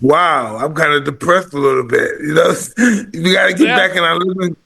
Wow, I'm kind of depressed a little bit. We got to get Yeah. back in our living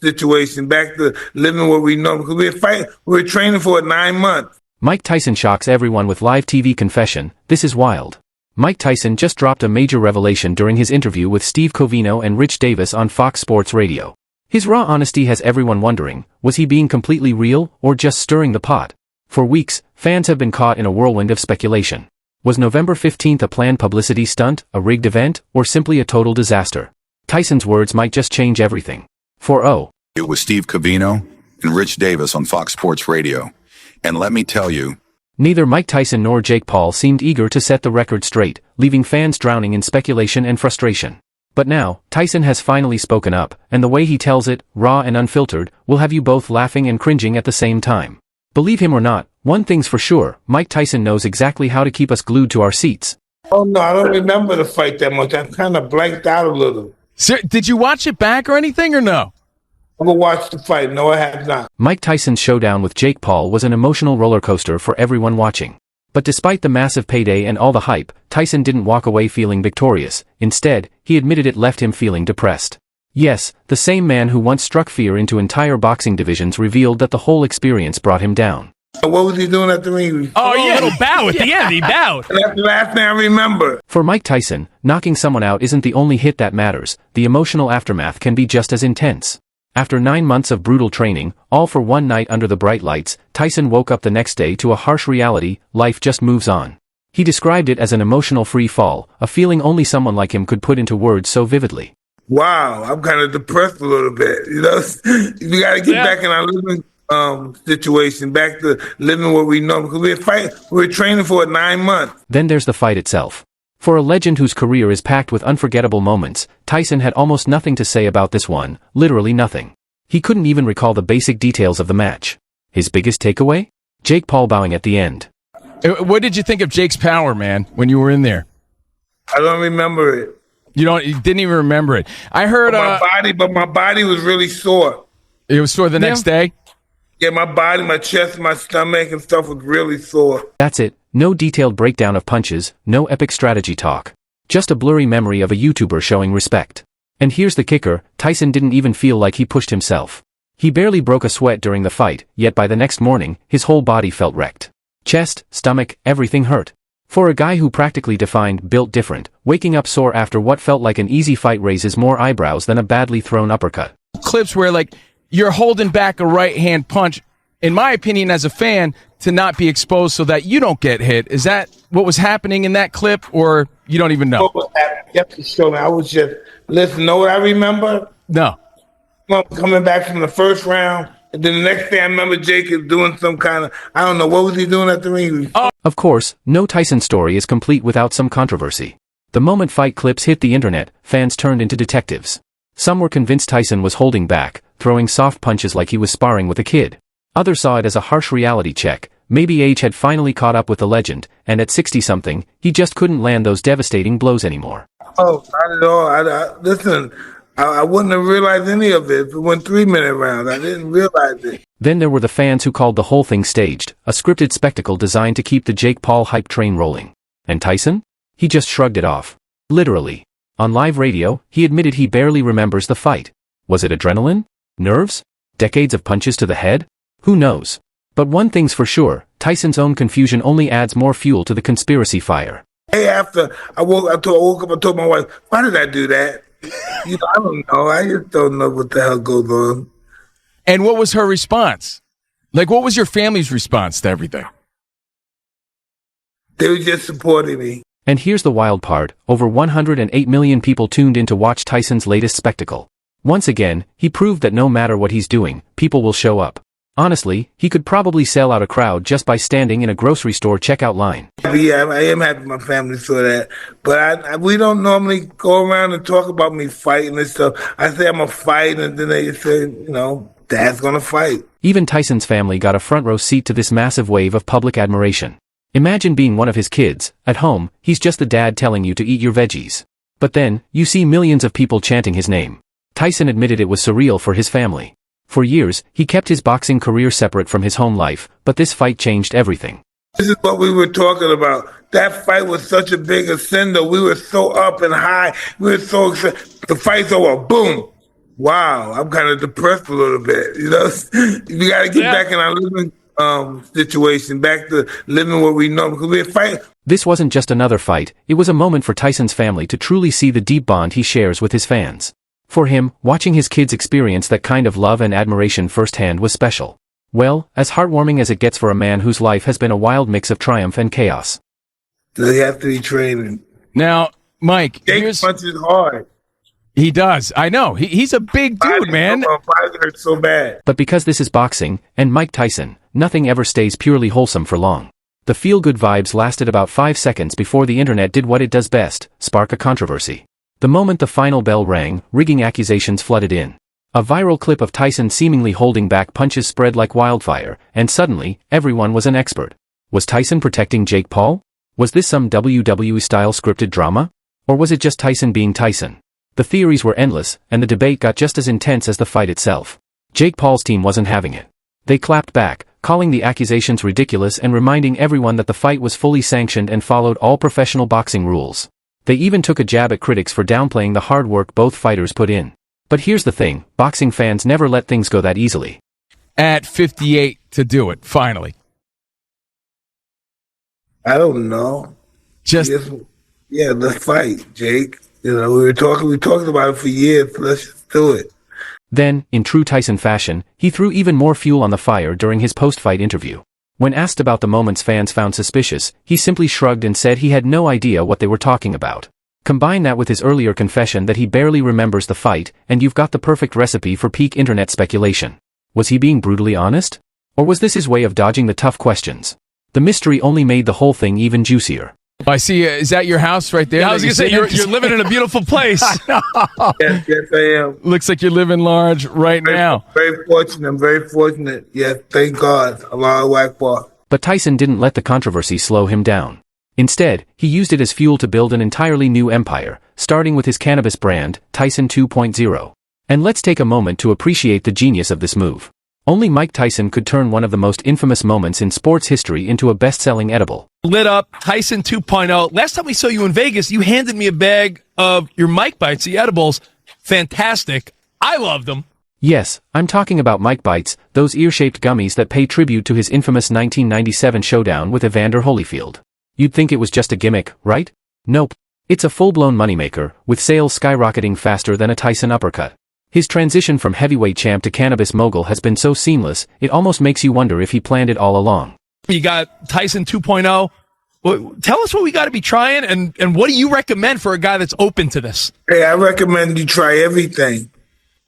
situation, back to living what we know. Because we're training for it 9 months. Mike Tyson shocks everyone with live TV confession. This is wild. Mike Tyson just dropped a major revelation during his interview with Steve Covino and Rich Davis on Fox Sports Radio. His raw honesty has everyone wondering, was he being completely real or just stirring the pot? For weeks, fans have been caught in a whirlwind of speculation. Was November 15th a planned publicity stunt, a rigged event, or simply a total disaster? Tyson's words might just change everything. It was Steve Covino and Rich Davis on Fox Sports Radio. And let me tell you, Neither Mike Tyson nor Jake Paul seemed eager to set the record straight, leaving fans drowning in speculation and frustration. But now, Tyson has finally spoken up, and the way he tells it, raw and unfiltered, will have you both laughing and cringing at the same time. Believe him or not, one thing's for sure, Mike Tyson knows exactly how to keep us glued to our seats. Oh, no, I don't remember the fight that much. I kind of blanked out a little. Sir, did you watch it back or anything or no? I'm going to watch the fight. No, I have not. Mike Tyson's showdown with Jake Paul was an emotional roller coaster for everyone watching. But despite the massive payday and all the hype, Tyson didn't walk away feeling victorious. Instead, he admitted it left him feeling depressed. Yes, the same man who once struck fear into entire boxing divisions revealed that the whole experience brought him down. What was he doing at the ring? Oh, yeah, a little bow at the end. He bowed. That's the last thing I remember. For Mike Tyson, knocking someone out isn't the only hit that matters. The emotional aftermath can be just as intense. After 9 months of brutal training, all for one night under the bright lights, Tyson woke up the next day to a harsh reality: life just moves on. He described it as an emotional free fall, a feeling only someone like him could put into words so vividly. Wow, I'm kind of depressed a little bit. We got to get back in our living situation, back to living what we know. Because we're training for it 9 months. Then there's the fight itself. For a legend whose career is packed with unforgettable moments, Tyson had almost nothing to say about this one, literally nothing. He couldn't even recall the basic details of the match. His biggest takeaway? Jake Paul bowing at the end. What did you think of Jake's power, man, when you were in there? I don't remember it. You didn't even remember it. I heard my body was really sore. It was sore the next day? Yeah, my body, my chest, my stomach and stuff was really sore. That's it. No detailed breakdown of punches, no epic strategy talk. Just a blurry memory of a YouTuber showing respect. And here's the kicker, Tyson didn't even feel like he pushed himself. He barely broke a sweat during the fight, yet by the next morning, his whole body felt wrecked. Chest, stomach, everything hurt. For a guy who practically defined built different, waking up sore after what felt like an easy fight raises more eyebrows than a badly thrown uppercut. Clips where, you're holding back a right-hand punch, in my opinion as a fan, to not be exposed so that you don't get hit. Is that what was happening in that clip, or you don't even know? You have to show me. I was just, listen, know what I remember? No. Coming back from the first round, and then the next day I remember Jake is doing some kind of, I don't know, what was he doing at the ring? Of course, no Tyson story is complete without some controversy. The moment fight clips hit the internet, fans turned into detectives. Some were convinced Tyson was holding back, throwing soft punches like he was sparring with a kid. Others saw it as a harsh reality check. Maybe age had finally caught up with the legend, and at 60-something, he just couldn't land those devastating blows anymore. Oh, not at all. Listen, I wouldn't have realized any of it if it went 3-minute rounds. I didn't realize it. Then there were the fans who called the whole thing staged, a scripted spectacle designed to keep the Jake Paul hype train rolling. And Tyson? He just shrugged it off. Literally. On live radio, he admitted he barely remembers the fight. Was it adrenaline? Nerves? Decades of punches to the head? Who knows? But one thing's for sure, Tyson's own confusion only adds more fuel to the conspiracy fire. Hey, after I woke up, I told my wife, why did I do that? I don't know. I just don't know what the hell goes on. And what was her response? What was your family's response to everything? They were just supporting me. And here's the wild part, over 108 million people tuned in to watch Tyson's latest spectacle. Once again, he proved that no matter what he's doing, people will show up. Honestly, he could probably sell out a crowd just by standing in a grocery store checkout line. Yeah, I am happy my family saw that. But we don't normally go around and talk about me fighting and stuff. I say I'm a fight, and then they say, Dad's gonna fight. Even Tyson's family got a front row seat to this massive wave of public admiration. Imagine being one of his kids. At home, he's just the dad telling you to eat your veggies. But then, you see millions of people chanting his name. Tyson admitted it was surreal for his family. For years, he kept his boxing career separate from his home life, but this fight changed everything. This is what we were talking about. That fight was such a big ascender. We were so up and high. We were so excited. The fight's over. Boom. Wow. I'm kind of depressed a little bit. You know, we got to get back in our living situation, back to living what we know, because we're fighting. This wasn't just another fight, it was a moment for Tyson's family to truly see the deep bond he shares with his fans. For him, watching his kids experience that kind of love and admiration firsthand was special. Well, as heartwarming as it gets for a man whose life has been a wild mix of triumph and chaos. They have to be training. Now, Mike, Jake punches hard. He does. I know. He's a big dude, man. Body hurts so bad. But because this is boxing, and Mike Tyson, nothing ever stays purely wholesome for long. The feel-good vibes lasted about 5 seconds before the internet did what it does best, spark a controversy. The moment the final bell rang, rigging accusations flooded in. A viral clip of Tyson seemingly holding back punches spread like wildfire, and suddenly, everyone was an expert. Was Tyson protecting Jake Paul? Was this some WWE-style scripted drama? Or was it just Tyson being Tyson? The theories were endless, and the debate got just as intense as the fight itself. Jake Paul's team wasn't having it. They clapped back, calling the accusations ridiculous and reminding everyone that the fight was fully sanctioned and followed all professional boxing rules. They even took a jab at critics for downplaying the hard work both fighters put in. But here's the thing, boxing fans never let things go that easily. At 58 to do it, finally. I don't know. Let's fight, Jake. You know, we talked about it for years. Let's just do it. Then, in true Tyson fashion, he threw even more fuel on the fire during his post-fight interview. When asked about the moments fans found suspicious, he simply shrugged and said he had no idea what they were talking about. Combine that with his earlier confession that he barely remembers the fight, and you've got the perfect recipe for peak internet speculation. Was he being brutally honest? Or was this his way of dodging the tough questions? The mystery only made the whole thing even juicier. I see. Is that your house right there? Yeah, I was going to say, you're living in a beautiful place. Yes, I am. Looks like you're living large right now. Very fortunate. I'm very fortunate. Yes, thank God. Allahu Akbar. But Tyson didn't let the controversy slow him down. Instead, he used it as fuel to build an entirely new empire, starting with his cannabis brand, Tyson 2.0. And let's take a moment to appreciate the genius of this move. Only Mike Tyson could turn one of the most infamous moments in sports history into a best-selling edible. Lit up, Tyson 2.0. Last time we saw you in Vegas, you handed me a bag of your Mike Bites, the edibles. Fantastic. I loved them. Yes, I'm talking about Mike Bites, those ear-shaped gummies that pay tribute to his infamous 1997 showdown with Evander Holyfield. You'd think it was just a gimmick, right? Nope. It's a full-blown moneymaker, with sales skyrocketing faster than a Tyson uppercut. His transition from heavyweight champ to cannabis mogul has been so seamless, it almost makes you wonder if he planned it all along. You got Tyson 2.0. Well, tell us what we got to be trying, and what do you recommend for a guy that's open to this? Hey, I recommend you try everything.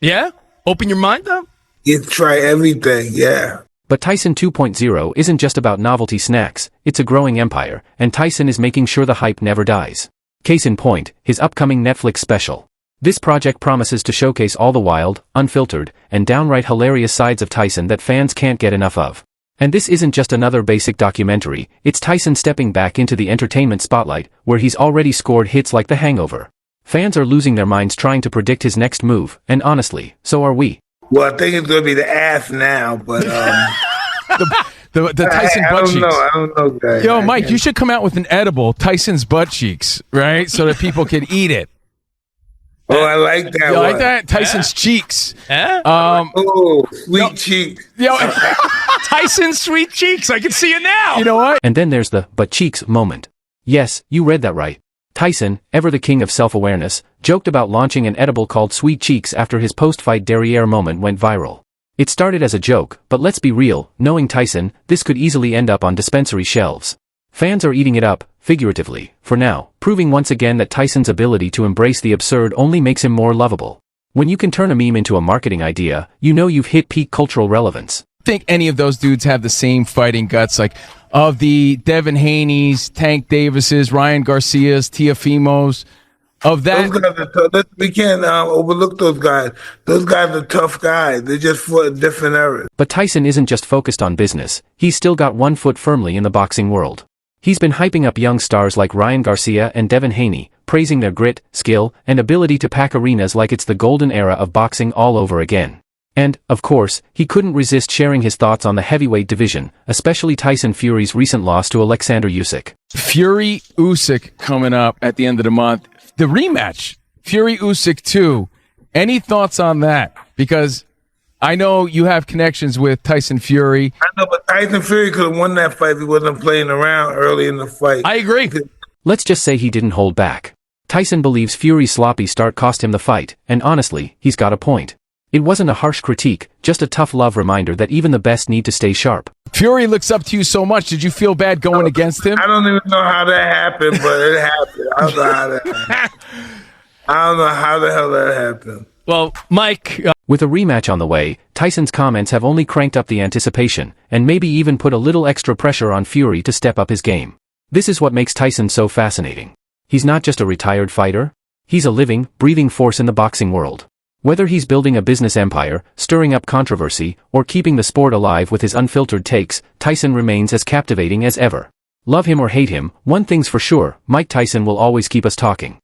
Yeah? Open your mind up? You try everything, yeah. But Tyson 2.0 isn't just about novelty snacks, it's a growing empire, and Tyson is making sure the hype never dies. Case in point, his upcoming Netflix special. This project promises to showcase all the wild, unfiltered, and downright hilarious sides of Tyson that fans can't get enough of. And this isn't just another basic documentary, it's Tyson stepping back into the entertainment spotlight, where he's already scored hits like The Hangover. Fans are losing their minds trying to predict his next move, and honestly, so are we. Well, I think it's going to be the ass now, but the Tyson butt cheeks. I don't know, guys. Yo, Mike, you should come out with an edible, Tyson's butt cheeks, right? So that people can eat it. Oh, I like that You one. like that? Tyson's cheeks. Oh, sweet cheeks. Yo, Tyson's sweet cheeks. I can see it now. you know what? And then there's the butt cheeks moment. Yes, you read that right. Tyson, ever the king of self-awareness, joked about launching an edible called Sweet Cheeks after his post-fight derriere moment went viral. It started as a joke, but let's be real, knowing Tyson, this could easily end up on dispensary shelves. Fans are eating it up, figuratively, for now, proving once again that Tyson's ability to embrace the absurd only makes him more lovable. When you can turn a meme into a marketing idea, you know you've hit peak cultural relevance. Think any of those dudes have the same fighting guts, like of the Devin Haney's, Tank Davis's, Ryan Garcia's, Teofimo's, of that. Those guys are tough. We can't overlook those guys. Those guys are tough guys. They just fought different eras. But Tyson isn't just focused on business, he's still got one foot firmly in the boxing world. He's been hyping up young stars like Ryan Garcia and Devin Haney, praising their grit, skill, and ability to pack arenas like it's the golden era of boxing all over again. And, of course, he couldn't resist sharing his thoughts on the heavyweight division, especially Tyson Fury's recent loss to Alexander Usyk. Fury Usyk coming up at the end of the month. The rematch, Fury Usyk 2. Any thoughts on that? Because I know you have connections with Tyson Fury. I know, but Tyson Fury could have won that fight if he wasn't playing around early in the fight. I agree. Let's just say he didn't hold back. Tyson believes Fury's sloppy start cost him the fight, and honestly, he's got a point. It wasn't a harsh critique, just a tough love reminder that even the best need to stay sharp. Fury looks up to you so much. Did you feel bad going against him? I don't even know how that happened, but it happened. I don't know how that happened. I don't know how the hell that happened. Well, Mike... With a rematch on the way, Tyson's comments have only cranked up the anticipation, and maybe even put a little extra pressure on Fury to step up his game. This is what makes Tyson so fascinating. He's not just a retired fighter. He's a living, breathing force in the boxing world. Whether he's building a business empire, stirring up controversy, or keeping the sport alive with his unfiltered takes, Tyson remains as captivating as ever. Love him or hate him, one thing's for sure, Mike Tyson will always keep us talking.